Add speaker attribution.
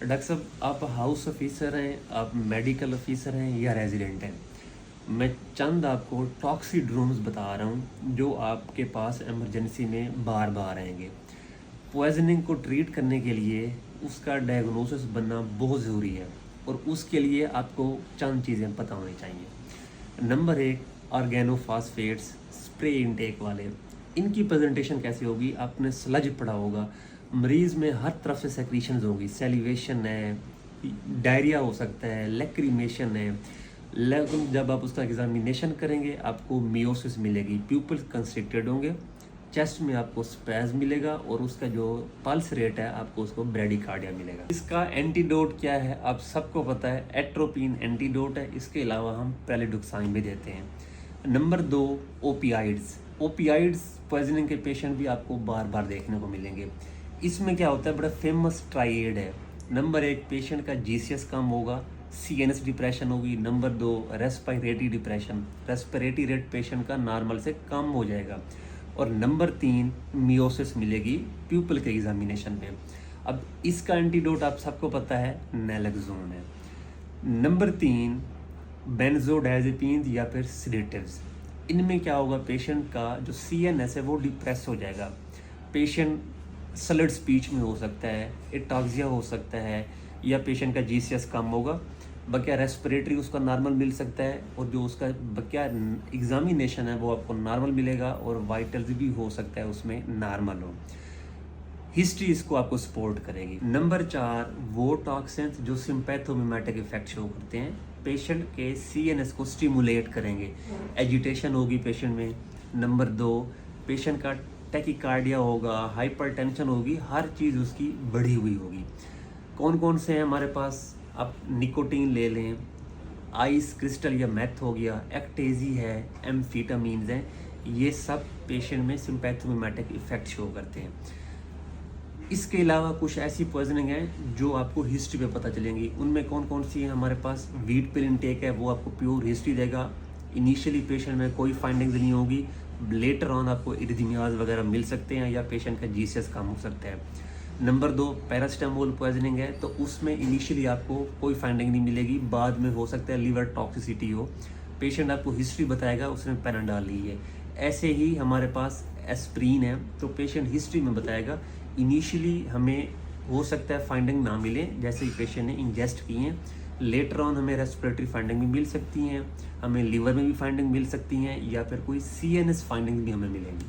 Speaker 1: Doctor साहब, आप house officer हैं, आप मेडिकल ऑफिसर हैं या रेजिडेंट हैं? मैं चंद आपको टॉक्सीड्रोम्स बता रहा हूँ जो आपके पास इमरजेंसी में बार बार आएंगे। पॉइजनिंग को ट्रीट करने के लिए उसका डायग्नोसिस बनना बहुत ज़रूरी है और उसके लिए आपको चंद चीज़ें पता होनी चाहिए। नंबर एक, ऑर्गेनोफॉस्फेट्स स्प्रे इनटेक वाले। इनकी प्रेजेंटेशन कैसी होगी? आपने स्लज पढ़ा होगा, मरीज़ में हर तरफ से सेक्रीशंस होगी, सेलिवेशन है, डायरिया हो सकता है, लेक्रीमेशन है। लेकिन जब आप उसका एग्जामिनेशन करेंगे आपको मियोसिस मिलेगी, प्यूपल कंस्ट्रिक्टेड होंगे, चेस्ट में आपको स्पैज मिलेगा और उसका जो पल्स रेट है आपको उसको ब्रेडिकार्डिया मिलेगा। इसका एंटीडोट क्या है आप सबको पता है, एट्रोपिन एंटीडोट है। इसके अलावा हम पैलिडोक्साइन भी देते हैं। नंबर दो, ओपियाइड्स। ओपियाइड्स पॉइजनिंग के पेशेंट भी आपको बार बार देखने को मिलेंगे। इसमें क्या होता है, बड़ा फेमस ट्राइएड है। नंबर एक, पेशेंट का जीसीएस कम होगा, सीएनएस डिप्रेशन होगी। नंबर दो, respiratory depression, respiratory rate patient का नॉर्मल से कम हो जाएगा। और नंबर तीन, मियोसिस मिलेगी प्यूपल के एग्जामिनेशन पे। अब इसका एंटीडोट आप सबको पता है, नैलेक्सोन है। नंबर तीन, बेंजोडायजेपिन या फिर सिडेटिव्स। इनमें क्या होगा, पेशेंट का जो सीएनएस है वो डिप्रेस हो जाएगा, पेशेंट सलड स्पीच में हो सकता है, एटाक्सिया हो सकता है, या पेशेंट का जीसीएस कम होगा। बकिया रेस्पिरेटरी उसका नॉर्मल मिल सकता है और जो उसका बकिया एग्जामिनेशन है वो आपको नॉर्मल मिलेगा और वाइटल्स भी हो सकता है उसमें नॉर्मल हो। हिस्ट्री इसको आपको सपोर्ट करेगी। नंबर चार, वो टॉक्सिन्स जो सिंपैथोमिमेटिक इफेक्ट शो करते हैं, पेशेंट के सीएनएस को स्टिमुलेट करेंगे, एजिटेशन होगी पेशेंट में। नंबर दो, पेशेंट का टैकीकार्डिया होगा, हाइपरटेंशन होगी, हर चीज़ उसकी बढ़ी हुई होगी। कौन कौन से हैं हमारे पास? आप निकोटीन ले लें, आइस क्रिस्टल या मैथ हो गया, एक्टेजी है, एम्फीटामीन्स हैं, ये सब पेशेंट में सिंपैथोमिमेटिक इफेक्ट शो करते हैं। इसके अलावा कुछ ऐसी पॉइजनिंग है जो आपको हिस्ट्री पे पता चलेंगी। उनमें कौन कौन सी है हमारे पास? वीट पिल इनटेक है, वो आपको प्योर हिस्ट्री देगा। इनिशियली पेशेंट में कोई फाइंडिंग्स नहीं होगी, लेटर ऑन आपको इरिथमियाज वगैरह मिल सकते हैं या पेशेंट का जीसीएस कम हो सकता है। नंबर दो, पैरासिटामोल पॉइजनिंग है, तो उसमें इनिशियली आपको कोई फाइंडिंग नहीं मिलेगी, बाद में हो सकता है लीवर टॉक्सिसिटी हो, पेशेंट आपको हिस्ट्री बताएगा उसने पैराडाल ली है। ऐसे ही हमारे पास एस्प्रीन है, तो पेशेंट हिस्ट्री में बताएगा। इनिशियली हमें हो सकता है फाइंडिंग ना मिले, जैसे ही पेशेंट ने इंजेस्ट किए हैं, लेटर ऑन हमें रेस्पिरेटरी फाइंडिंग भी मिल सकती हैं, हमें लीवर में भी फाइंडिंग मिल सकती हैं, या फिर कोई सीएनएस फाइंडिंग भी हमें मिलेंगी।